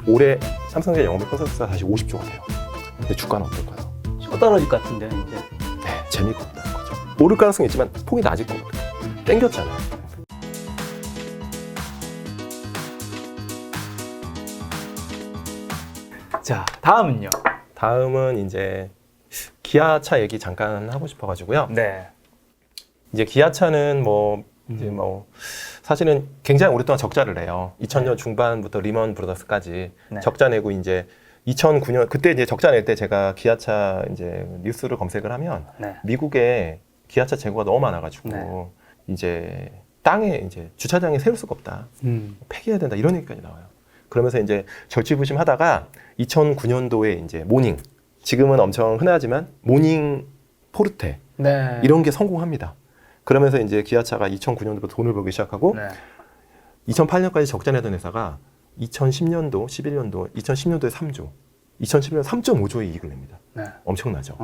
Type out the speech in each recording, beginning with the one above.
올해 삼성전자 영업이 콘센서스가 다시 50조가 돼요. 근데 주가는 어떨까요? 떨어질 것 같은데 이제. 네, 재미가 없다는 거죠. 오를 가능성이 있지만 폭이 낮을 거거든요. 땡겼잖아요. 자, 다음은요. 다음은 이제 기아차 얘기 잠깐 하고 싶어가지고요. 네. 이제 기아차는 이제 사실은 굉장히 오랫동안 적자를 내요. 2000년 중반부터 리먼 브로더스까지 네. 적자 내고 이제 2009년 그때 이제 적자 낼 때 제가 기아차 이제 뉴스를 검색을 하면 네. 미국에 기아차 재고가 너무 많아가지고 네. 이제 땅에 이제 주차장에 세울 수가 없다. 폐기해야 된다 이런 얘기까지 나와요. 그러면서 이제 절치부심하다가 2009년도에 이제 모닝 지금은 엄청 흔하지만 모닝 포르테 네. 이런 게 성공합니다. 그러면서 이제 기아차가 2009년도부터 돈을 벌기 시작하고 네. 2008년까지 적자 내던 회사가 2010년도, 11년도, 2010년도에 3조, 2011년 3.5조의 이익을 냅니다. 네. 엄청나죠.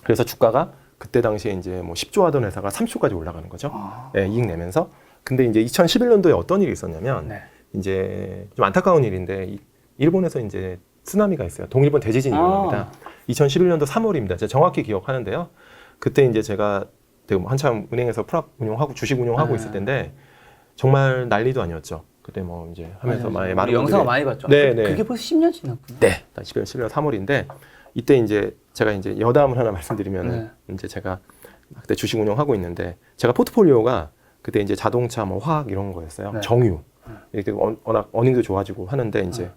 그래서 주가가 그때 당시에 이제 10조 하던 회사가 30조까지 올라가는 거죠. 네, 이익 내면서. 근데 이제 2011년도에 어떤 일이 있었냐면 네. 이제 좀 안타까운 일인데 일본에서 이제 쓰나미가 있어요. 동일본 대지진이 일어납니다. 2011년도 3월입니다. 제가 정확히 기억하는데요. 그때 이제 제가 한참 은행에서 프랍 운용하고 주식 운용하고 있을 텐데 정말 난리도 아니었죠. 그때 이제 하면서 많은 영상을 많이 봤죠. 네, 네. 그게 벌써 10년 지났구나. 네, 11월 3월인데 이때 이제 제가 이제 여담을 하나 말씀드리면은 이제 제가 그때 주식 운용하고 있는데 제가 포트폴리오가 그때 이제 자동차, 화학 이런 거였어요. 네. 정유 이렇게 워낙 어닝도 좋아지고 하는데 이제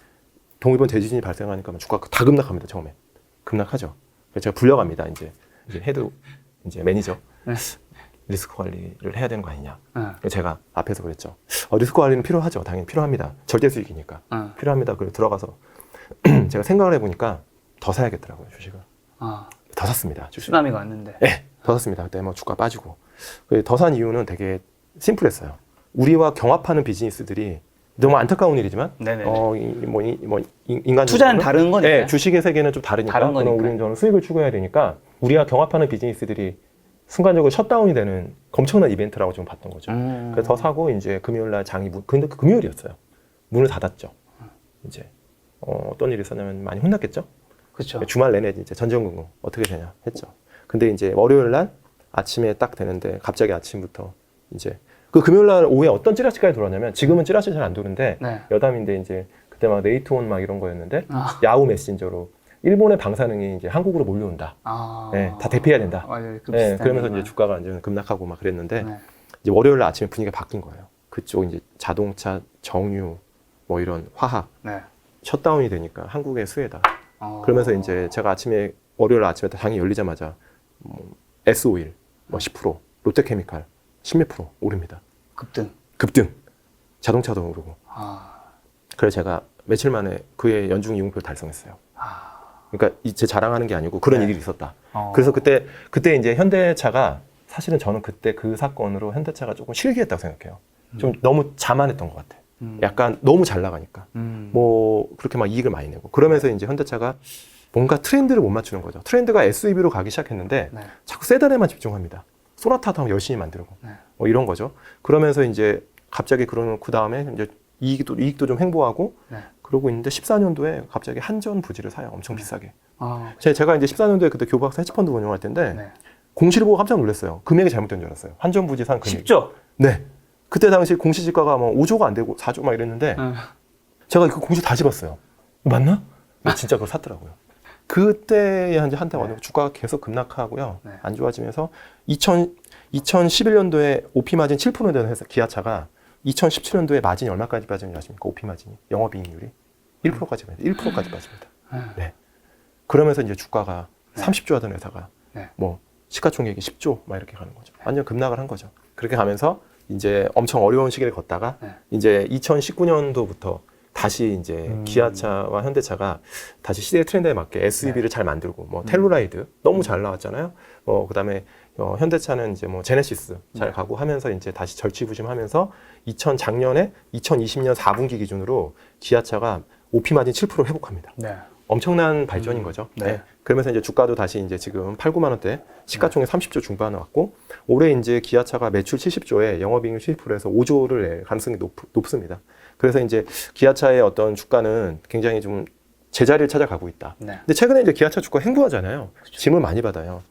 동일본 대지진이 발생하니까 주가가 다 급락합니다. 처음에 급락하죠. 그래서 제가 불려갑니다. 이제 헤드 이제 매니저. 네. 리스크 관리를 해야 되는 거 아니냐. 네. 제가 앞에서 그랬죠. 리스크 관리는 필요하죠. 당연히 필요합니다. 절대 수익이니까. 필요합니다. 그래서 들어가서 제가 생각을 해보니까 더 사야겠더라고요. 주식을. 더 샀습니다. 주식. 쓰나미가 왔는데. 네. 더 샀습니다. 그때 주가 빠지고. 더 산 이유는 되게 심플했어요. 우리와 경합하는 비즈니스들이 너무 안타까운 일이지만 인간 투자는 다른 거니까. 네, 주식의 세계는 좀 다르니까. 다른 거니까. 우리는 저는 수익을 추구해야 되니까 우리와 경합하는 비즈니스들이 순간적으로 셧다운이 되는 엄청난 이벤트라고 좀 봤던 거죠. 그래서 더 사고 이제 금요일 날 장이 근데 그 금요일이었어요. 문을 닫았죠. 이제 어떤 일이 있었냐면 많이 혼났겠죠. 그렇죠. 주말 내내 이제 전전긍긍 어떻게 되냐 했죠. 근데 이제 월요일 날 아침에 딱 되는데 갑자기 아침부터 이제 그 금요일 날 오후에 어떤 찌라시까지 돌았냐면 지금은 찌라시 잘 안 도는데 네. 여담인데 이제 그때 네이트온 이런 거였는데 야후 메신저로 일본의 방사능이 이제 한국으로 몰려온다. 네, 다 대피해야 된다. 맞아요. 네, 그러면서 이제 주가가 이제 급락하고 그랬는데 네. 이제 월요일 날 아침에 분위기가 바뀐 거예요. 그쪽 이제 자동차, 정유, 이런 화학 네. 셧다운이 되니까 한국의 수혜다. 그러면서 이제 제가 월요일 아침에 장이 열리자마자 S-오일 10%, 롯데케미칼 10몇 프로 오릅니다. 급등. 자동차도 오르고. 그래서 제가 며칠 만에 그의 연중 이용표를 달성했어요. 그러니까 제 자랑하는 게 아니고 그런 일이 있었다. 그래서 그때 이제 현대차가 사실은 저는 그때 그 사건으로 현대차가 조금 실기했다고 생각해요. 좀 너무 자만했던 것 같아. 약간 너무 잘 나가니까. 그렇게 막 이익을 많이 내고. 그러면서 이제 현대차가 뭔가 트렌드를 못 맞추는 거죠. 트렌드가 SUV로 가기 시작했는데 네. 자꾸 세단에만 집중합니다. 소나타도 한번 열심히 만들고. 이런 거죠. 그러면서 이제 갑자기 그 다음에 이제 이익도 좀 횡보하고 네. 그러고 있는데 14년도에 갑자기 한전 부지를 사요. 엄청 비싸게. 그렇죠. 제가 이제 14년도에 그때 교부학사 헤지펀드 운영할 때인데 네. 공시를 보고 깜짝 놀랐어요. 금액이 잘못된 줄 알았어요. 한전 부지 산 금액. 10조. 네. 그때 당시 공시지가가 5조가 안 되고 4조 막 이랬는데 제가 그 공시 다 집었어요. 맞나? 진짜 그걸 샀더라고요. 그때 한때 주가가 계속 급락하고요. 네. 안 좋아지면서 2011년도에 OP 마진 7% 되는 회사 기아차가 2017년도에 마진이 얼마까지 빠지는지 아십니까? OP 마진이 영업이익률이 1%까지 빠집니다. 1%까지 빠집니다. 네. 그러면서 이제 주가가 30조 하던 회사가 시가총액이 10조 막 이렇게 가는 거죠. 완전 급락을 한 거죠. 그렇게 가면서 이제 엄청 어려운 시기를 걷다가 이제 2019년도부터 다시 이제 기아차와 현대차가 다시 시대의 트렌드에 맞게 SUV를 잘 만들고 텔루라이드 너무 잘 나왔잖아요. 그다음에 현대차는 이제 제네시스 잘 가고 하면서 이제 다시 절치부심하면서 작년에 2020년 4분기 기준으로 기아차가 OP 마진 7% 회복합니다. 네. 엄청난 발전인 거죠. 네. 네. 그러면서 이제 주가도 다시 이제 지금 8, 9만 원대, 시가총액 30조 중반에 왔고, 올해 이제 기아차가 매출 70조에 영업이익률 70%에서 5조를 낼 가능성이 높습니다. 그래서 이제 기아차의 어떤 주가는 굉장히 좀 제자리를 찾아가고 있다. 네. 근데 최근에 이제 기아차 주가 횡보하잖아요. 질문 많이 받아요.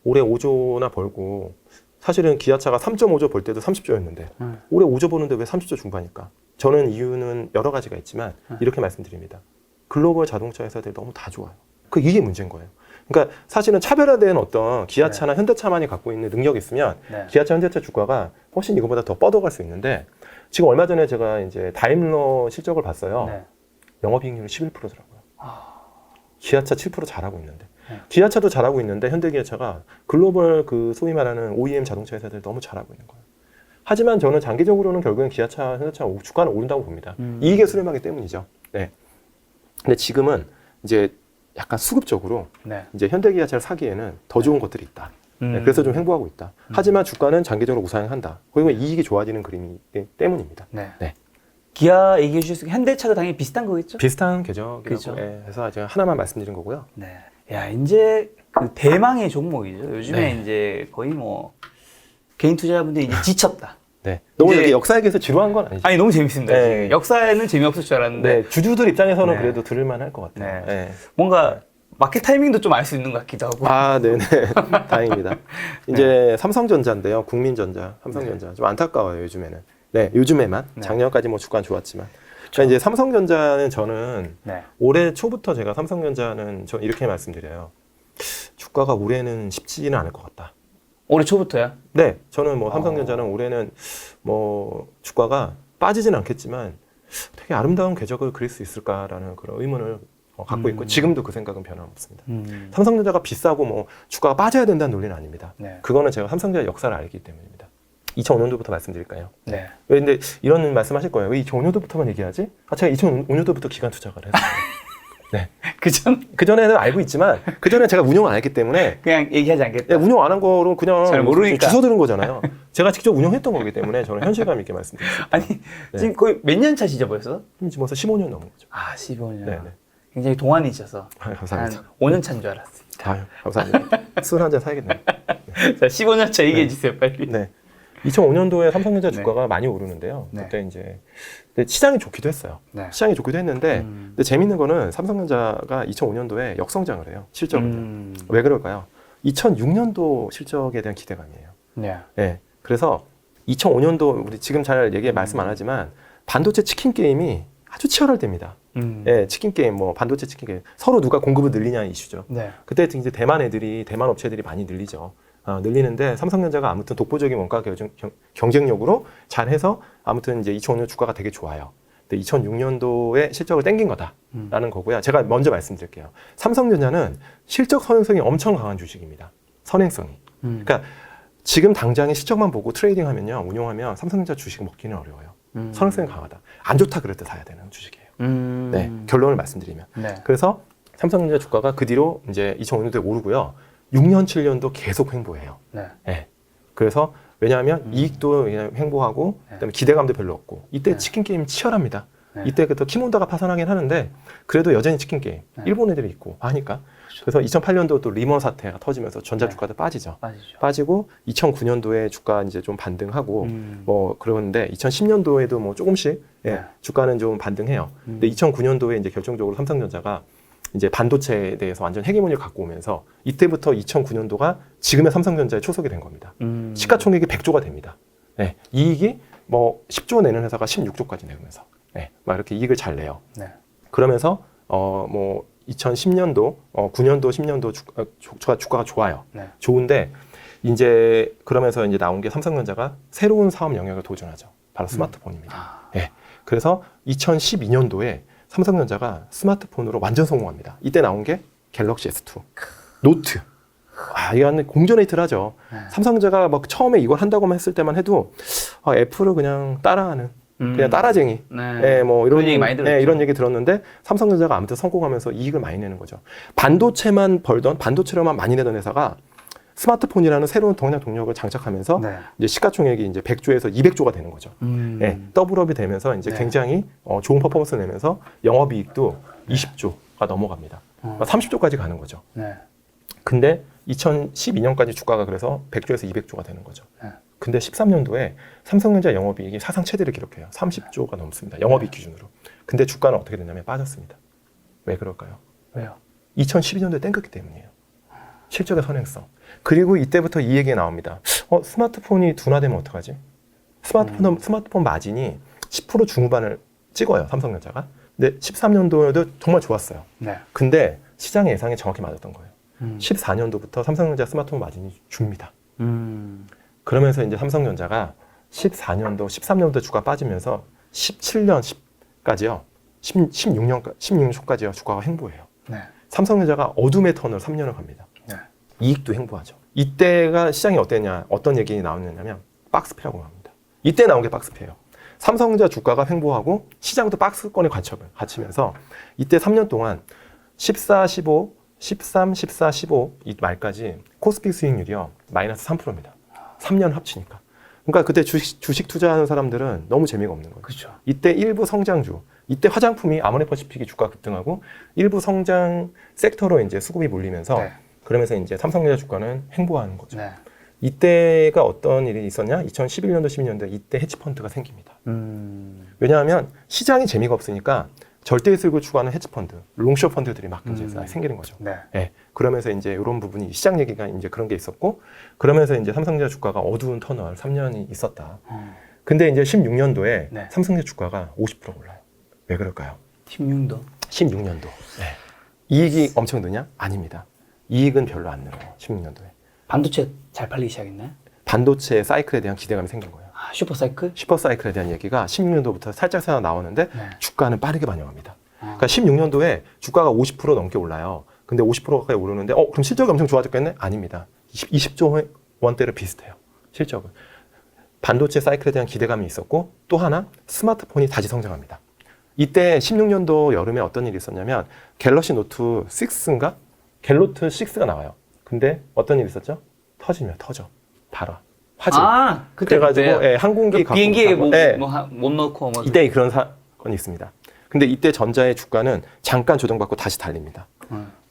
올해 5조나 벌고, 사실은 기아차가 3.5조 벌 때도 30조였는데, 올해 5조 버는데 왜 30조 중반일까? 저는 이유는 여러 가지가 있지만, 이렇게 말씀드립니다. 글로벌 자동차 회사들 너무 다 좋아요. 이게 문제인 거예요. 그러니까 사실은 차별화된 어떤 기아차나 현대차만이 갖고 있는 능력이 있으면 네. 기아차, 현대차 주가가 훨씬 이거보다 더 뻗어갈 수 있는데, 지금 얼마 전에 제가 이제 다임러 실적을 봤어요. 네. 영업이익률이 11%더라고요. 기아차 7% 잘하고 있는데. 네. 기아차도 잘하고 있는데 현대기아차가 글로벌 그 소위 말하는 OEM 자동차 회사들 너무 잘하고 있는 거예요. 하지만 저는 장기적으로는 결국엔 기아차, 현대차 주가는 오른다고 봅니다. 이익에 수렴하기 때문이죠. 네. 근데 지금은 이제 약간 수급적으로 네. 이제 현대기아차를 사기에는 더 좋은 것들이 있다. 네, 그래서 좀 횡보하고 있다. 하지만 주가는 장기적으로 우상향한다. 그리고 이익이 좋아지는 그림이기 때문입니다. 네. 네. 기아 얘기해 주셨으니까 현대차도 당연히 비슷한 거겠죠? 비슷한 궤적이라고 그렇죠. 해서 제가 하나만 말씀드린 거고요. 네. 야, 이제 그 대망의 종목이죠. 요즘에 네. 이제 거의 뭐 개인 투자자분들이 이제 지쳤다. 네. 너무 이제- 이렇게 역사 얘기해서 지루한 건 아니죠. 아니 너무 재밌습니다. 네. 지금. 역사에는 재미없을 줄 알았는데 네. 주주들 입장에서는 네. 그래도 들을만 할 것 같아요. 네. 네. 뭔가 마켓 타이밍도 좀 알 수 있는 것 같기도 하고. 아, 네네. 다행입니다. 이제 삼성전자인데요. 국민전자, 삼성전자. 좀 안타까워요, 요즘에는. 네, 요즘에만. 네. 작년까지 뭐 주가는 좋았지만. 그러니까 이제 삼성전자는 저는 네. 올해 초부터 제가 삼성전자는 저 이렇게 말씀드려요. 주가가 올해는 쉽지는 않을 것 같다. 올해 초부터야? 네, 저는 뭐 삼성전자는 올해는 뭐 주가가 빠지진 않겠지만 되게 아름다운 궤적을 그릴 수 있을까라는 그런 의문을 갖고 있고 지금도 그 생각은 변함없습니다. 삼성전자가 비싸고 뭐 주가가 빠져야 된다는 논리는 아닙니다. 네. 그거는 제가 삼성전자 역사를 알기 때문입니다. 2005년도부터 말씀드릴까요? 네. 왜 근데 이런 말씀하실 거예요. 왜 2005년도부터만 얘기하지? 아, 제가 2005년도부터 기관 투자를 했어요. 네. 그 전에는 알고 있지만 그 전에 제가 운영을 안 했기 때문에 그냥 얘기하지 않겠다. 운영 안 한 거로 그냥 잘 모르니까. 주워 들은 거잖아요. 제가 직접 운영했던 거기 때문에 저는 현실감 있게 말씀드립니다. 아니 지금 거의 몇 년 차시죠 벌써? 지금 벌써 15년 넘은 거죠. 아 15년. 네, 네. 굉장히 동안이셔서 아, 한 감사합니다. 5년 차인 줄 알았습니다. 아유, 감사합니다. 술 한 잔 사야겠네요. 자 15년 차 얘기해 주세요 빨리. 네. 2005년도에 삼성전자 주가가 많이 오르는데요. 네. 그때 이제 근데 시장이 좋기도 했어요. 네. 시장이 좋기도 했는데 근데 재밌는 거는 삼성전자가 2005년도에 역성장을 해요. 실적을. 왜 그럴까요? 2006년도 실적에 대한 기대감이에요. 네. 네. 그래서 2005년도 우리 지금 잘 말씀 안 하지만 반도체 치킨 게임이 아주 치열할 때입니다. 예, 치킨 게임, 뭐 반도체 치킨 게임 서로 누가 공급을 늘리냐는 이슈죠. 네. 그때 이제 대만 업체들이 많이 늘리죠. 늘리는데 삼성전자가 아무튼 독보적인 원가 경쟁력으로 잘해서 아무튼 이제 2005년 주가가 되게 좋아요. 근데 2006년도에 실적을 땡긴 거다라는 거고요. 제가 먼저 말씀드릴게요. 삼성전자는 실적 선행성이 엄청 강한 주식입니다. 선행성이. 그러니까 지금 당장의 실적만 보고 트레이딩 하면요, 운용하면 삼성전자 주식 먹기는 어려워요. 선행성이 강하다. 안 좋다 그럴 때 사야 되는 주식이에요. 네, 결론을 말씀드리면. 네. 그래서 삼성전자 주가가 그 뒤로 이제 2005년도에 오르고요. 6년, 7년도 계속 횡보해요. 네. 네. 그래서 왜냐하면 이익도 그냥 횡보하고 그다음에 기대감도 별로 없고 이때 네. 치킨 게임 치열합니다. 네. 이때 또 키몬다가 파산하긴 하는데 그래도 여전히 치킨 게임 네. 일본 애들이 있고 하니까 그래서 2008년도 또 리먼 사태가 터지면서 전자 주가도 빠지죠. 빠지죠. 빠지고 2009년도에 주가 이제 좀 반등하고 뭐 그러는데 2010년도에도 뭐 조금씩 네. 주가는 좀 반등해요. 근데 2009년도에 이제 결정적으로 삼성전자가 이제 반도체에 대해서 완전 헤게모니를 갖고 오면서 이때부터 2009년도가 지금의 삼성전자의 초석이 된 겁니다. 시가총액이 100조가 됩니다. 네. 이익이 뭐 10조 내는 회사가 16조까지 내면서 막 이렇게 이익을 잘 내요. 네. 그러면서 뭐 2010년도, 9년도, 10년도 주가가 좋아요. 네. 좋은데 이제 그러면서 이제 나온 게 삼성전자가 새로운 사업 영역을 도전하죠. 바로 스마트폰입니다. 네. 그래서 2012년도에 삼성전자가 스마트폰으로 완전 성공합니다. 이때 나온 게 갤럭시 S2, 노트. 이건 공존의 히트를 하죠. 삼성전자가 막 처음에 이걸 한다고만 했을 때만 해도 애플을 그냥 따라하는 그냥 따라쟁이. 네. 뭐 이런 얘기 많이 들었죠. 이런 얘기 들었는데 삼성전자가 아무튼 성공하면서 이익을 많이 내는 거죠. 반도체만 벌던 반도체로만 많이 내던 회사가 스마트폰이라는 새로운 동력을 장착하면서 네. 이제 시가총액이 이제 100조에서 200조가 되는 거죠. 더블업이 되면서 이제 네. 굉장히 좋은 퍼포먼스 내면서 영업이익도 20조가 넘어갑니다. 30조까지 가는 거죠. 네. 근데 2012년까지 주가가 그래서 100조에서 200조가 되는 거죠. 네. 근데 13년도에 삼성전자 영업이익이 사상 최대를 기록해요. 30조가 넘습니다. 영업이익 기준으로. 근데 주가는 어떻게 됐냐면 빠졌습니다. 왜 그럴까요? 왜요? 2012년도에 땡겼기 때문이에요. 실적의 선행성. 그리고 이때부터 이 얘기가 나옵니다. 스마트폰이 둔화되면 어떡하지? 스마트폰 마진이 10% 중후반을 찍어요. 삼성전자가. 근데 13년도에도 정말 좋았어요. 네. 근데 시장의 예상에 정확히 맞았던 거예요. 14년도부터 삼성전자 스마트폰 마진이 줍니다. 그러면서 이제 삼성전자가 14년도, 13년도 주가 빠지면서 17년까지요. 16년까지요. 주가가 횡보해요. 네. 삼성전자가 어둠의 터널 3년을 갑니다. 네. 이익도 횡보하죠. 이때가 시장이 어땠냐, 어떤 얘기 나왔냐면 박스피라고 합니다. 이때 나온 게 박스피예요. 삼성전자 주가가 횡보하고 시장도 박스권에 갇히면서 이때 3년 동안 14, 15, 13, 14, 15 이 말까지 코스피 수익률이요. 마이너스 3%입니다. 3년 합치니까. 그러니까 그때 주식 투자하는 사람들은 너무 재미가 없는 거예요. 그렇죠. 이때 일부 성장주, 이때 화장품이 아모레퍼시픽이 주가 급등하고 일부 성장 섹터로 이제 수급이 몰리면서 네. 그러면서 이제 삼성전자 주가는 횡보하는 거죠. 네. 이때가 어떤 일이 있었냐? 2011년도, 12년도에 이때 헤지펀드가 생깁니다. 왜냐하면 시장이 재미가 없으니까 절대 수익을 추구하는 헤지펀드, 롱숏 펀드들이 막 이제 생기는 거죠. 네. 네. 그러면서 이제 이런 부분이 시장 얘기가 이제 그런 게 있었고, 그러면서 이제 삼성전자 주가가 어두운 터널 3년이 있었다. 근데 이제 16년도에 네. 삼성전자 주가가 50% 올라요. 왜 그럴까요? 16도. 16년도. 네. 이익이 엄청 느냐? 아닙니다. 이익은 별로 안 늘어요. 16년도에. 반도체 잘 팔리기 시작했나요? 반도체 사이클에 대한 기대감이 생긴 거예요. 아, 슈퍼사이클? 슈퍼사이클에 대한 얘기가 16년도부터 살짝 나오는데 네. 주가는 빠르게 반영합니다. 그러니까 16년도에 주가가 50% 넘게 올라요. 근데 50% 가까이 오르는데 그럼 실적이 엄청 좋아졌겠네? 아닙니다. 20조 원대로 비슷해요. 실적은. 반도체 사이클에 대한 기대감이 있었고 또 하나 스마트폰이 다시 성장합니다. 이때 16년도 여름에 어떤 일이 있었냐면 갤럭시 노트 6인가? 갤노트 6가 나와요. 근데 어떤 일이 있었죠? 터져. 봐라. 화질. 아, 그때 그래가지고 예, 항공기 그 비행기에 못 넣고 뭐 이때 그런 사건이 있습니다. 근데 이때 전자의 주가는 잠깐 조정받고 다시 달립니다.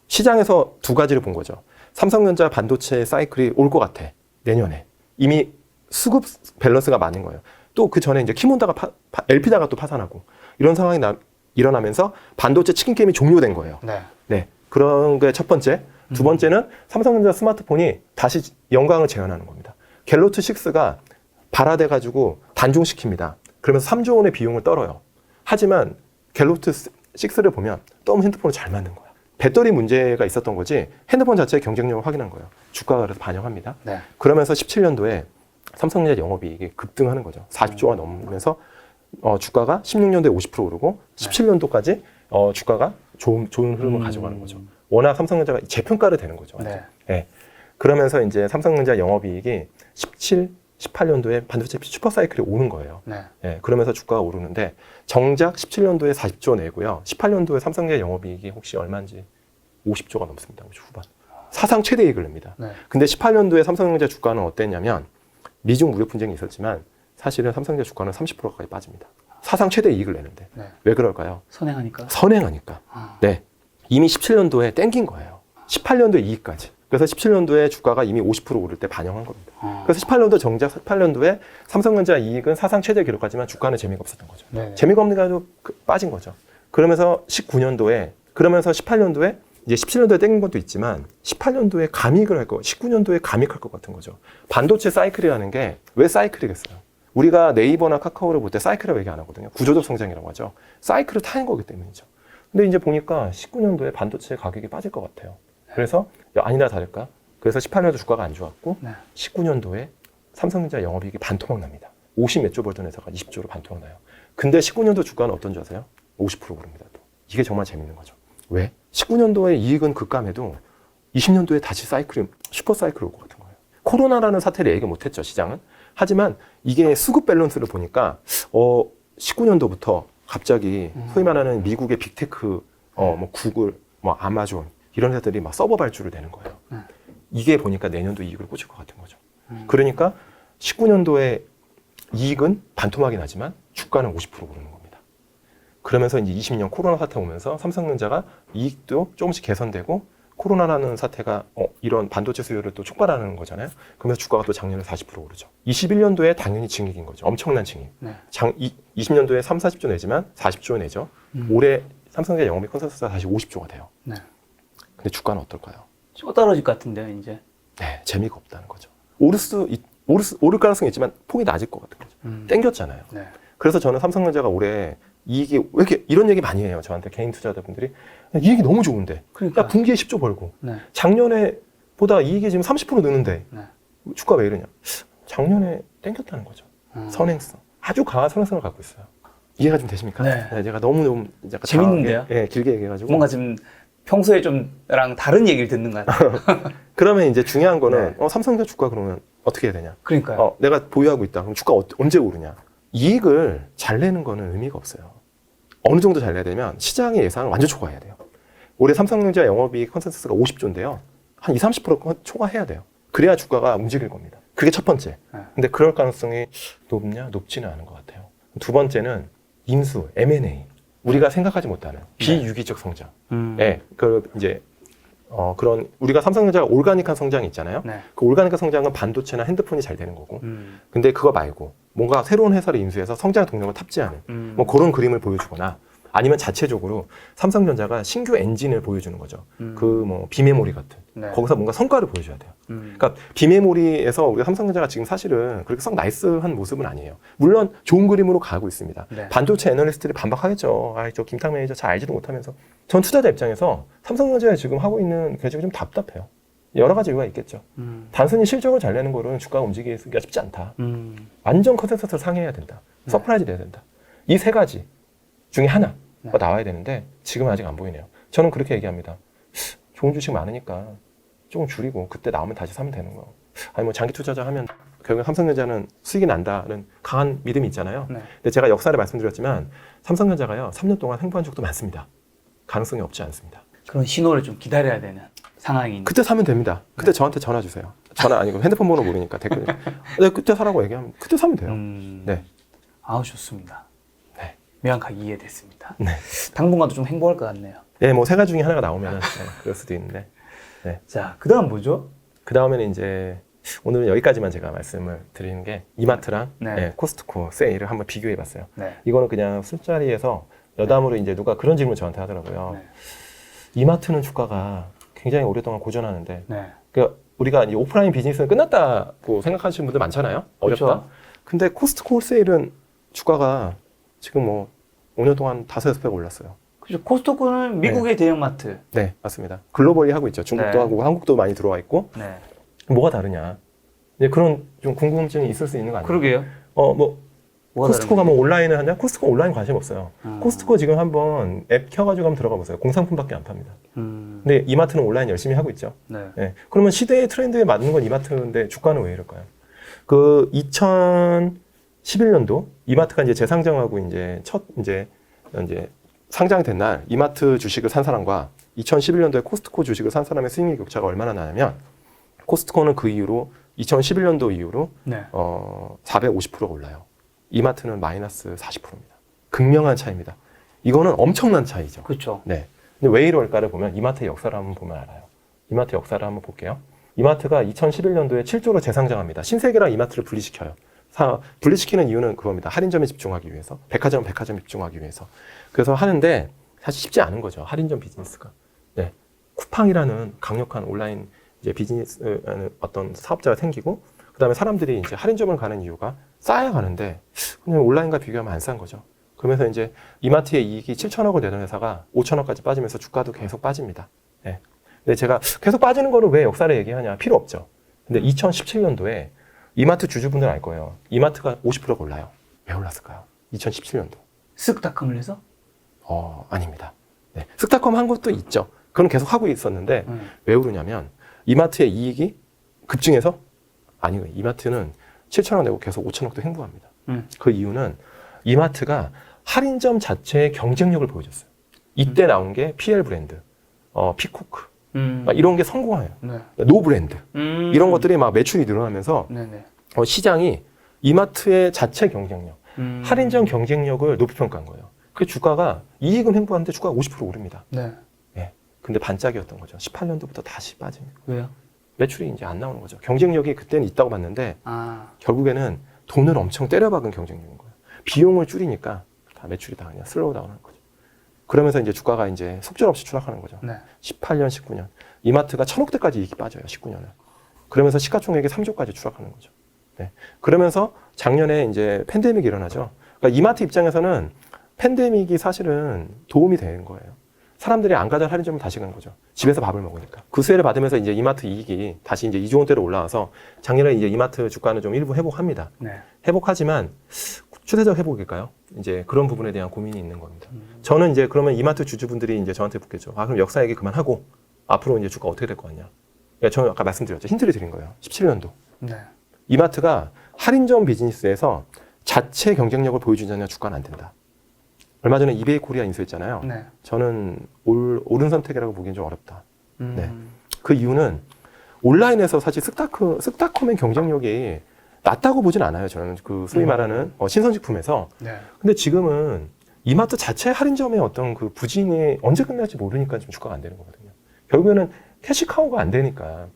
시장에서 두 가지를 본 거죠. 삼성전자 반도체 사이클이 올 것 같아. 내년에. 이미 수급 밸런스가 맞는 거예요. 또 그 전에 이제 키몬다가 LP다가 또 파산하고 이런 상황이 일어나면서 반도체 치킨 게임이 종료된 거예요. 네. 네. 그런 게 첫 번째. 두 번째는 삼성전자 스마트폰이 다시 영광을 재현하는 겁니다. 갤노트 6가 발화돼가지고 단종시킵니다. 그러면서 3조 원의 비용을 떨어요. 하지만 갤노트 6를 보면 너무 핸드폰을 잘 만든 거야. 배터리 문제가 있었던 거지 핸드폰 자체의 경쟁력을 확인한 거예요. 주가가 그래서 반영합니다. 네. 그러면서 17년도에 삼성전자 영업이익이 급등하는 거죠. 40조가 넘으면서 주가가 16년도에 50% 오르고 17년도까지 주가가 좋은 흐름을 가져가는 거죠. 워낙 삼성전자가 재평가를 되는 거죠. 네. 네. 그러면서 이제 삼성전자 영업이익이 17, 18년도에 반도체 슈퍼사이클이 오는 거예요. 네. 네. 그러면서 주가가 오르는데 정작 17년도에 40조 내고요. 18년도에 삼성전자 영업이익이 혹시 얼마인지 50조가 넘습니다. 후반. 사상 최대 이익을 냅니다. 네. 근데 18년도에 삼성전자 주가는 어땠냐면 미중 무역 분쟁이 있었지만 사실은 삼성전자 주가는 30% 가까이 빠집니다. 사상 최대 이익을 내는데. 네. 왜 그럴까요? 선행하니까. 네. 이미 17년도에 땡긴 거예요. 18년도에 이익까지. 그래서 17년도에 주가가 이미 50% 오를 때 반영한 겁니다. 그래서 18년도 정작 18년도에 삼성전자 이익은 사상 최대 기록하지만 주가는 재미가 없었던 거죠. 네. 재미가 없는 게 아주 빠진 거죠. 그러면서 19년도에 그러면서 18년도에 이제 17년도에 땡긴 것도 있지만 18년도에 감익을 할 거, 19년도에 감익할 것 같은 거죠. 반도체 사이클이라는 게 왜 사이클이겠어요? 우리가 네이버나 카카오를 볼 때 사이클이라고 얘기 안 하거든요. 구조적 성장이라고 하죠. 사이클을 타는 거기 때문이죠. 근데 이제 보니까 19년도에 반도체 가격이 빠질 것 같아요. 그래서 아니나 다를까? 그래서 18년도 주가가 안 좋았고 네. 19년도에 삼성전자 영업이익이 반토막 납니다. 50 몇 조 벌던 회사가 20조로 반토막 나요. 근데 19년도 주가는 어떤 줄 아세요? 50% 오릅니다. 또. 이게 정말 재밌는 거죠. 왜? 19년도에 이익은 급감해도 20년도에 다시 슈퍼 사이클이 올 것 같은 거예요. 코로나라는 사태를 얘기 못했죠, 시장은. 하지만 이게 수급 밸런스를 보니까 19년도부터 갑자기 소위 말하는 미국의 빅테크, 뭐 구글, 뭐 아마존 이런 회사들이 막 서버 발주를 내는 거예요. 이게 보니까 내년도 이익을 꽂을 것 같은 거죠. 그러니까 19년도에 이익은 반토막이 나지만 주가는 50% 오르는 겁니다. 그러면서 이제 20년 코로나 사태 오면서 삼성전자가 이익도 조금씩 개선되고 코로나라는 사태가 이런 반도체 수요를 또 촉발하는 거잖아요. 그러면서 주가가 또 작년에 40% 오르죠. 21년도에 당연히 증액인 거죠. 엄청난 증액. 네. 20년도에 3, 40조 내지만 40조 내죠. 올해 삼성전자 영업이익 컨센서스가 다시 50조가 돼요. 네. 근데 주가는 어떨까요? 좀 떨어질 것 같은데요, 이제. 네, 재미가 없다는 거죠. 오를 가능성이 있지만 폭이 낮을 것 같은 거죠. 땡겼잖아요. 네. 그래서 저는 삼성전자가 올해 이익이 왜 이렇게 이런 얘기 많이 해요. 저한테 개인 투자자분들이 이익이 너무 좋은데 그러니까. 야 분기에 10조 벌고 네. 작년에 보다 이익이 지금 30% 느는데 네. 주가 왜 이러냐. 작년에 땡겼다는 거죠. 선행성. 아주 강한 선행성을 갖고 있어요. 이해가 좀 되십니까? 네. 제가 너무 약간 재밌는데요? 예, 길게 얘기해가지고 뭔가 지금 평소에 좀랑 다른 얘기를 듣는 것 같아요. 그러면 이제 중요한 거는 삼성전자 주가 그러면 어떻게 해야 되냐. 그러니까요. 내가 보유하고 있다. 그럼 주가 언제 오르냐. 이익을 잘 내는 거는 의미가 없어요. 어느 정도 잘 내야 되면 시장의 예상을 완전 초과해야 돼요. 올해 삼성전자 영업이익 컨센서스가 50조인데요. 한 20, 30% 초과해야 돼요. 그래야 주가가 움직일 겁니다. 그게 첫 번째. 근데 그럴 가능성이 높냐? 높지는 않은 것 같아요. 두 번째는 인수, M&A. 우리가 생각하지 못하는 비유기적 성장. 네, 이제 그런 우리가 삼성전자가 올가닉한 성장이 있잖아요. 네. 그 올가닉한 성장은 반도체나 핸드폰이 잘 되는 거고. 근데 그거 말고 뭔가 새로운 회사를 인수해서 성장 동력을 탑재하는 뭐 그런 그림을 보여주거나 아니면 자체적으로 삼성전자가 신규 엔진을 보여주는 거죠. 그 뭐 비메모리 같은. 네. 거기서 뭔가 성과를 보여줘야 돼요. 그러니까 비메모리에서 우리가 삼성전자가 지금 사실은 그렇게 썩 나이스한 모습은 아니에요. 물론 좋은 그림으로 가고 있습니다. 네. 반도체 애널리스트들이 반박하겠죠. 저 김탁 매니저 잘 알지도 못하면서. 전 투자자 입장에서 삼성전자에 지금 하고 있는 계획이 좀 답답해요. 여러 가지 이유가 있겠죠. 단순히 실적을 잘 내는 거는 주가가 움직이기가 쉽지 않다. 완전 컨센서스를 상회해야 된다. 서프라이즈 돼야 된다. 이 세 가지 중에 하나가 나와야 되는데 지금은 아직 안 보이네요. 저는 그렇게 얘기합니다. 좋은 주식 많으니까 조금 줄이고 그때 나오면 다시 사면 되는 거. 아니 뭐 장기 투자자 하면 결국 삼성전자는 수익이 난다는 강한 믿음이 있잖아요. 네. 근데 제가 역사를 말씀드렸지만 삼성전자가요 3년 동안 횡보한 적도 많습니다. 가능성이 없지 않습니다. 그런 신호를 좀 기다려야 되는 상황인. 그때 사면 됩니다. 그때 저한테 전화 주세요. 전화 아니고 핸드폰 번호 모르니까 댓글. 네, 그때 사라고 얘기하면 그때 사면 돼요. 네. 아우 좋습니다. 네. 명확하게 이해됐습니다. 네. 당분간도 좀 행복할 것 같네요. 네, 뭐 세 가지 중에 하나가 나오면 그럴 수도 있는데. 네. 자, 그다음 뭐죠? 그 다음에는 이제 오늘은 여기까지만 제가 말씀을 드리는 게 이마트랑 코스트코 세일을 한번 비교해봤어요. 네. 이거는 그냥 술자리에서 여담으로 이제 누가 그런 질문을 저한테 하더라고요. 네. 이마트는 주가가 굉장히 오랫동안 고전하는데 네. 그러니까 우리가 이 오프라인 비즈니스는 끝났다고 생각하시는 분들 많잖아요. 어렵다. 그렇죠. 근데 코스트코 홀세일은 주가가 지금 뭐 5년 동안 5-6배 올랐어요. 그죠. 코스트코는 미국의 대형마트. 네, 맞습니다. 글로벌리 하고 있죠. 중국도 네. 하고 한국도 많이 들어와 있고. 네. 뭐가 다르냐. 이제 그런 좀 궁금증이 있을 수 있는 거 아니에요? 그러게요. 뭐 뭐가 코스트코가 뭐 온라인을 하냐? 코스트코 온라인 관심 없어요. 코스트코 지금 한번 앱 켜가지고 한번 들어가 보세요. 공산품밖에 안 팝니다. 근데 이마트는 온라인 열심히 하고 있죠. 네. 네. 그러면 시대의 트렌드에 맞는 건 이마트인데 주가는 왜 이럴까요? 그 2011년도 이마트가 이제 재상장하고 이제 첫 이제 상장된 날 이마트 주식을 산 사람과 2011년도에 코스트코 주식을 산 사람의 수익률 격차가 얼마나 나냐면 코스트코는 그 이후로 2011년도 이후로 네. 450%가 올라요. 이마트는 마이너스 40%입니다. 극명한 차이입니다. 이거는 엄청난 차이죠. 그렇죠. 네. 근데 왜 이럴까를 보면 이마트의 역사를 한번 보면 알아요. 이마트 역사를 한번 볼게요. 이마트가 2011년도에 7조로 재상장합니다. 신세계랑 이마트를 분리시켜요. 분리시키는 이유는 그겁니다. 할인점에 집중하기 위해서, 백화점에 집중하기 위해서. 그래서 하는데 사실 쉽지 않은 거죠. 할인점 비즈니스가. 네. 쿠팡이라는 강력한 온라인 이제 비즈니스 어떤 사업자가 생기고, 그 다음에 사람들이 이제 할인점을 가는 이유가 싸야 가는데, 그냥 온라인과 비교하면 안 싼 거죠. 그러면서 이제 이마트의 이익이 7천억을 내던 회사가 5천억까지 빠지면서 주가도 계속 빠집니다. 네. 근데 제가 계속 빠지는 거를 왜 역사를 얘기하냐? 필요 없죠. 근데 2017년도에 이마트 주주분들 알 거예요. 이마트가 50%가 올라요. 왜 올랐을까요? 2017년도. 쓱닷컴을 해서? 아닙니다. 네. 스타컴 한 것도 있죠. 그건 계속 하고 있었는데 왜 오르냐면 이마트의 이익이 급증해서 아니요. 이마트는 7천억 내고 계속 5천억도 횡보합니다. 그 이유는 이마트가 할인점 자체의 경쟁력을 보여줬어요. 이때 나온 게 PL 브랜드, 피코크 이런 게 성공해요. 네. 노 브랜드 이런 것들이 막 매출이 늘어나면서 네네. 시장이 이마트의 자체 경쟁력, 할인점 경쟁력을 높이 평가한 거예요. 그 주가가 이익은 횡보하는데 주가가 50% 오릅니다. 네. 근데 반짝이었던 거죠. 18년도부터 다시 빠집니다. 왜요? 매출이 이제 안 나오는 거죠. 경쟁력이 그때는 있다고 봤는데 아, 결국에는 돈을 엄청 때려박은 경쟁력인 거예요. 비용을 줄이니까 다 매출이 다 그냥 슬로우 다운하는 거죠. 그러면서 이제 주가가 이제 속절없이 추락하는 거죠. 네. 18년, 19년. 이마트가 1000억대까지 이익이 빠져요. 19년에. 그러면서 시가총액이 3조까지 추락하는 거죠. 네. 그러면서 작년에 이제 팬데믹이 일어나죠. 그러니까 이마트 입장에서는 팬데믹이 사실은 도움이 되는 거예요. 사람들이 안 가던 할인점을 다시 간 거죠. 집에서 밥을 먹으니까. 그 수혜를 받으면서 이제 이마트 이익이 다시 이제 2조 원대로 올라와서 작년에 이제 이마트 주가는 좀 일부 회복합니다. 네. 회복하지만 추세적 회복일까요? 이제 그런 부분에 대한 고민이 있는 겁니다. 저는 이제 그러면 이마트 주주분들이 이제 저한테 묻겠죠. 아, 그럼 역사 얘기 그만하고 앞으로 이제 주가 어떻게 될 거 같냐? 저는 아까 말씀드렸죠. 힌트를 드린 거예요. 17년도. 네. 이마트가 할인점 비즈니스에서 자체 경쟁력을 보여주지 않으면 주가는 안 된다. 얼마 전에 이베이 코리아 인수했잖아요. 네. 저는 옳은 선택이라고 보기엔 좀 어렵다. 음. 네. 그 이유는 온라인에서 사실 쓱다컴의 경쟁력이 낮다고 보진 않아요. 저는 그 소위 말하는 신선식품에서. 네. 근데 지금은 이마트 자체 할인점의 어떤 그 부진이 언제 끝날지 모르니까 지금 주가가 안 되는 거거든요. 결국에는 캐시카우가 안 되니까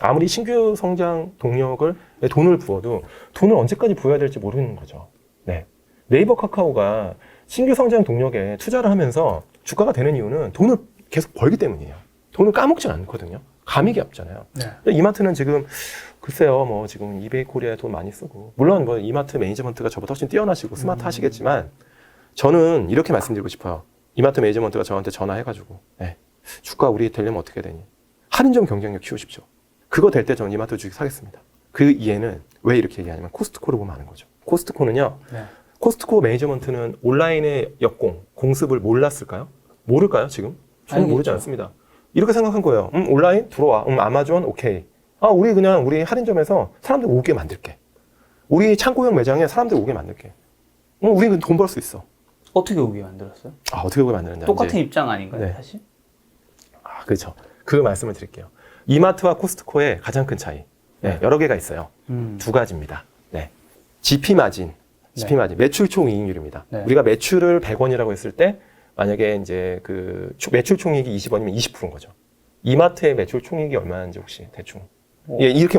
아무리 신규 성장 동력을 돈을 부어도 돈을 언제까지 부어야 될지 모르는 거죠. 네. 네이버 카카오가 신규 성장 동력에 투자를 하면서 주가가 되는 이유는 돈을 계속 벌기 때문이에요. 돈을 까먹진 않거든요. 감익이 없잖아요. 네. 근데 이마트는 지금 글쎄요, 뭐 지금 이베이 코리아에 돈 많이 쓰고 물론 뭐 이마트 매니지먼트가 저보다 훨씬 뛰어나시고 스마트 하시겠지만 저는 이렇게 말씀드리고 싶어요. 이마트 매니지먼트가 저한테 전화해가지고 네, 주가 우리 되려면 어떻게 되니? 할인점 경쟁력 키우십시오. 그거 될 때 저는 이마트 주식 사겠습니다. 그 이해는 왜 이렇게 얘기하냐면 코스트코를 보면 아는 거죠. 코스트코는요. 네. 코스트코 매니지먼트는 온라인의 역공, 공습을 몰랐을까요? 모를까요, 지금? 저는 알겠죠. 모르지 않습니다. 이렇게 생각한 거예요. 온라인 들어와. 아마존 오케이. 우리 할인점에서 사람들 오게 만들게. 우리 창고형 매장에 사람들 오게 만들게. 우리 돈 벌 수 있어. 어떻게 오게 만들었어요? 어떻게 오게 만드느냐. 똑같은 이제. 입장 아닌가요, 네. 사실? 그렇죠. 그 말씀을 드릴게요. 이마트와 코스트코의 가장 큰 차이. 네, 여러 개가 있어요. 두 가지입니다. 네. GP 마진. GP 마진. 매출 총 이익률입니다. 네. 우리가 매출을 100원이라고 했을 때 만약에 이제 그 매출 총이익이 20원이면 20%인 거죠. 이마트의 매출 총이익이 얼마인지 혹시 대충. 예, 이렇게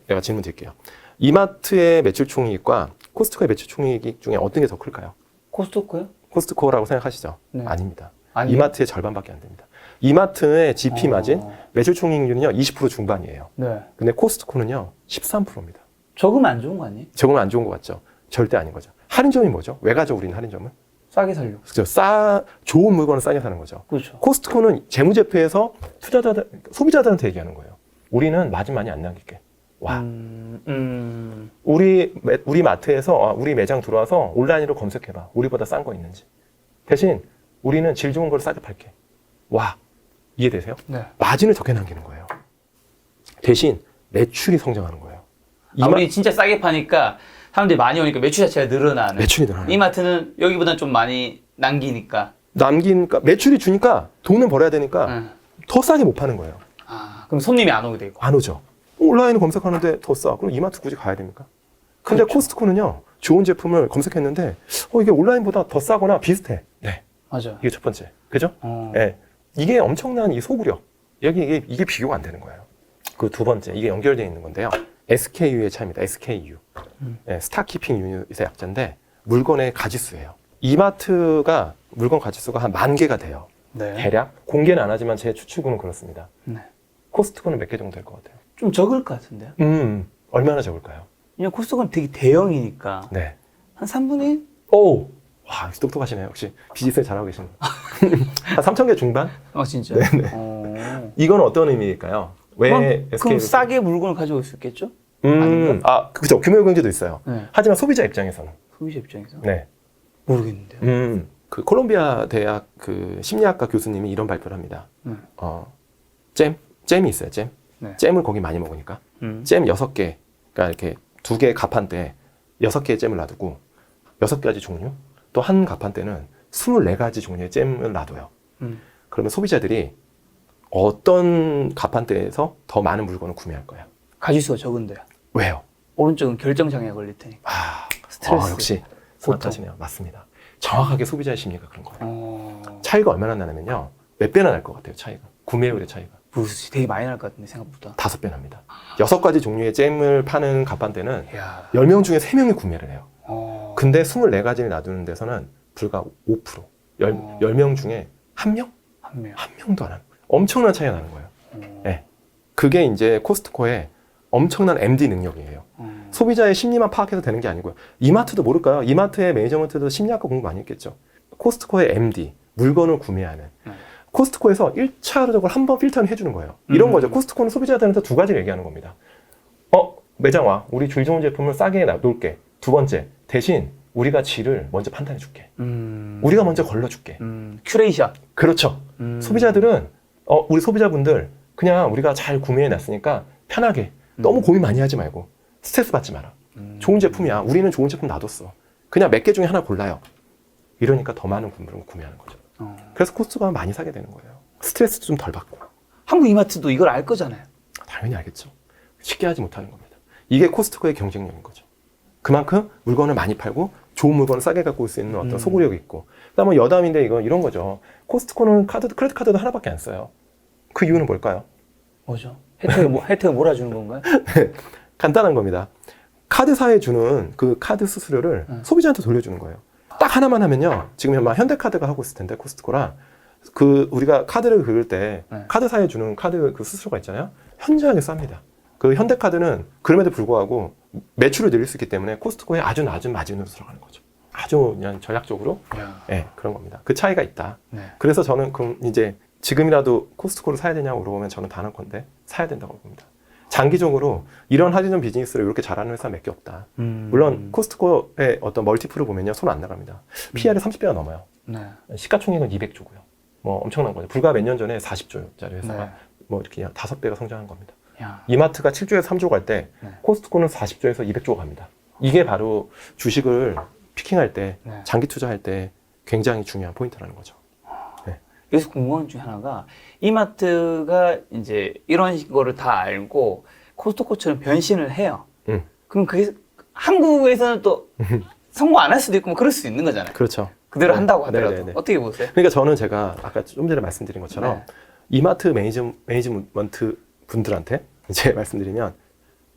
내가 질문 드릴게요. 이마트의 매출 총이익과 코스트코의 매출 총이익 중에 어떤 게 더 클까요? 코스트코요? 코스트코라고 생각하시죠? 네. 아닙니다. 아니요? 이마트의 절반밖에 안 됩니다. 이마트의 GP 마진, 매출 총이익률은요 20% 중반이에요. 네. 근데 코스트코는요 13%입니다. 적으면 안 좋은 거 아니에요? 적으면 안 좋은 것 같죠? 절대 아닌 거죠. 할인점이 뭐죠? 왜 가죠 우리는 할인점을? 싸게 살려고. 그렇죠. 좋은 물건을 싸게 사는 거죠. 그렇죠. 코스트코는 재무제표에서 소비자들한테 얘기하는 거예요. 우리는 마진 많이 안 남길게. 와. 우리 마트에서 우리 매장 들어와서 온라인으로 검색해봐. 우리보다 싼 거 있는지. 대신 우리는 질 좋은 걸 싸게 팔게. 와. 이해되세요? 네. 마진을 적게 남기는 거예요. 대신 매출이 성장하는 거예요. 우리 진짜 싸게 파니까 사람들이 많이 오니까 매출 자체가 늘어나는. 매출이 늘어나는. 이마트는 여기보다는 좀 많이 남기니까. 매출이 주니까 돈은 벌어야 되니까 더 싸게 못 파는 거예요. 그럼 손님이 안 오게 되고. 안 오죠. 온라인을 검색하는데 더 싸. 그럼 이마트 굳이 가야 됩니까? 근데 그렇죠. 코스트코는요, 좋은 제품을 검색했는데, 이게 온라인보다 더 싸거나 비슷해. 네. 맞아요. 이게 첫 번째. 그죠? 네. 이게 엄청난 이 소구력. 이게 비교가 안 되는 거예요. 그 두 번째. 이게 연결되어 있는 건데요. SKU의 차이입니다. SKU. 네, 스타키핑 유닛의 약자인데, 물건의 가지수예요. 이마트가 물건 가지수가 한 10,000개가 돼요. 네. 대략. 공개는 안 하지만 제 추측으로는 그렇습니다. 네. 코스트코는 몇 개 정도 될 것 같아요? 좀 적을 것 같은데요? 얼마나 적을까요? 왜냐면 코스트코는 되게 대형이니까. 네. 한 3분의 1? 오! 와, 똑똑하시네요. 역시 비즈니스 잘하고 계시네요. 한 3,000개 중반? 진짜? 네네. 이건 어떤 의미일까요? 왜 그럼 싸게 물건을 가지고 있었겠죠? 그죠. 규모경제도 있어요. 네. 하지만 소비자 입장에서는. 소비자 입장에서? 네. 모르겠는데요. 그 콜롬비아 대학 그 심리학과 교수님이 이런 발표를 합니다. 잼이 있어요, 잼. 네. 잼을 거기 많이 먹으니까. 잼 6개, 그러니까 이렇게 2개 가판대에 6개의 잼을 놔두고 6가지 종류, 또 한 가판대는 24가지 종류의 잼을 놔둬요. 그러면 소비자들이 어떤 가판대에서 더 많은 물건을 구매할 거예요? 가지수가 적은데요. 왜요? 오른쪽은 결정장애 걸릴 테니까. 스트레스. 역시 스마트하시네요. 맞습니다. 정확하게 소비자의 심리가 그런 거예요. 차이가 얼마나 나냐면요. 몇 배나 날 것 같아요, 차이가. 구매율의 차이가. 되게 많이 날 것 같은데, 생각보다. 5배 납니다. 6가지 종류의 잼을 파는 갑판대는 이야. 10명 중에 3명이 구매를 해요. 근데 24가지를 놔두는 데서는 불과 5%. 10명 중에 1명? 한 명. 한 명도 안 하는 거예요. 엄청난 차이가 나는 거예요. 네. 그게 이제 코스트코의 엄청난 MD 능력이에요. 소비자의 심리만 파악해서 되는 게 아니고요. 이마트도 모를까요? 이마트의 매니저먼트도 심리학과 공부 많이 했겠죠. 코스트코의 MD, 물건을 구매하는. 코스트코에서 1차적으로 한번 필터를 해주는 거예요. 이런 거죠. 코스트코는 소비자들한테 2가지를 얘기하는 겁니다. 매장 와. 우리 질 좋은 제품을 싸게 놓을게. 2번째, 대신 우리가 질을 먼저 판단해 줄게. 우리가 먼저 걸러줄게. 큐레이션. 그렇죠. 소비자들은 우리 소비자분들 그냥 우리가 잘 구매해 놨으니까 편하게 너무 고민 많이 하지 말고 스트레스 받지 마라. 좋은 제품이야. 우리는 좋은 제품 놔뒀어. 그냥 몇 개 중에 하나 골라요. 이러니까 더 많은 분들은 구매하는 거죠. 그래서 코스트코가 많이 사게 되는 거예요. 스트레스도 좀 덜 받고. 한국 이마트도 이걸 알 거잖아요. 당연히 알겠죠. 쉽게 하지 못하는 겁니다. 이게 코스트코의 경쟁력인 거죠. 그만큼 물건을 많이 팔고 좋은 물건을 싸게 갖고 올 수 있는 어떤 소구력이 있고. 그다음에 여담인데 이런 거죠. 코스트코는 크레딧 카드도 하나밖에 안 써요. 그 이유는 뭘까요? 뭐죠? 혜택을 몰아주는 건가요? 간단한 겁니다. 카드사에 주는 그 카드 수수료를 소비자한테 돌려주는 거예요. 딱 하나만 하면요. 지금 막 현대카드가 하고 있을 텐데 코스트코랑 우리가 카드를 긁을 때 카드사에 주는 카드 그 수수료가 있잖아요. 현저하게 쌉니다. 그 현대카드는 그럼에도 불구하고 매출을 늘릴 수 있기 때문에 코스트코에 아주 낮은 마진으로 들어가는 거죠. 아주 그냥 전략적으로 그런 겁니다. 그 차이가 있다. 그래서 저는 그럼 이제 지금이라도 코스트코를 사야 되냐고 물어보면 저는 단 한 건데 사야 된다고 봅니다. 장기적으로 이런 할인점 비즈니스를 이렇게 잘하는 회사 몇 개 없다. 물론 코스트코의 어떤 멀티플을 보면요. 손 안 나갑니다. PR이 30배가 넘어요. 시가총액은 200조고요. 뭐 엄청난 거죠. 불과 몇 년 전에 40조짜리 회사가 뭐 이렇게 5배가 성장한 겁니다. 이마트가 7조에서 3조 갈 때 코스트코는 40조에서 200조가 갑니다. 이게 바로 주식을 피킹할 때 장기 투자할 때 굉장히 중요한 포인트라는 거죠. 여기서 궁금한 것 중에 하나가 이마트가 이제 이런 거를 다 알고 코스트코처럼 변신을 해요. 그럼 그게 한국에서는 또 성공 안 할 수도 있고 뭐 그럴 수 있는 거잖아요. 그렇죠. 그대로 한다고 하더라도 네네네. 어떻게 보세요? 그러니까 저는 제가 아까 좀 전에 말씀드린 것처럼 이마트 매니지먼트 분들한테 이제 말씀드리면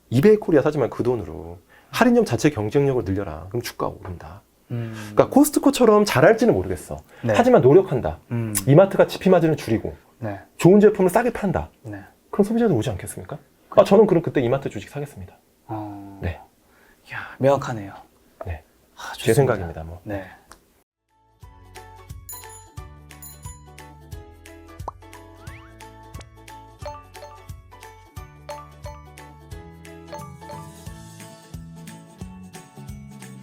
이베이 코리아 사지만 그 돈으로 할인점 자체 경쟁력을 늘려라. 그럼 주가가 오른다. 그러니까 코스트코처럼 잘할지는 모르겠어. 하지만 노력한다. 이마트가 GP 마진을 줄이고 좋은 제품을 싸게 판다. 그럼 소비자도 오지 않겠습니까? 저는 그럼 그때 이마트 주식 사겠습니다. 이야, 명확하네요. 제 생각입니다. 뭐.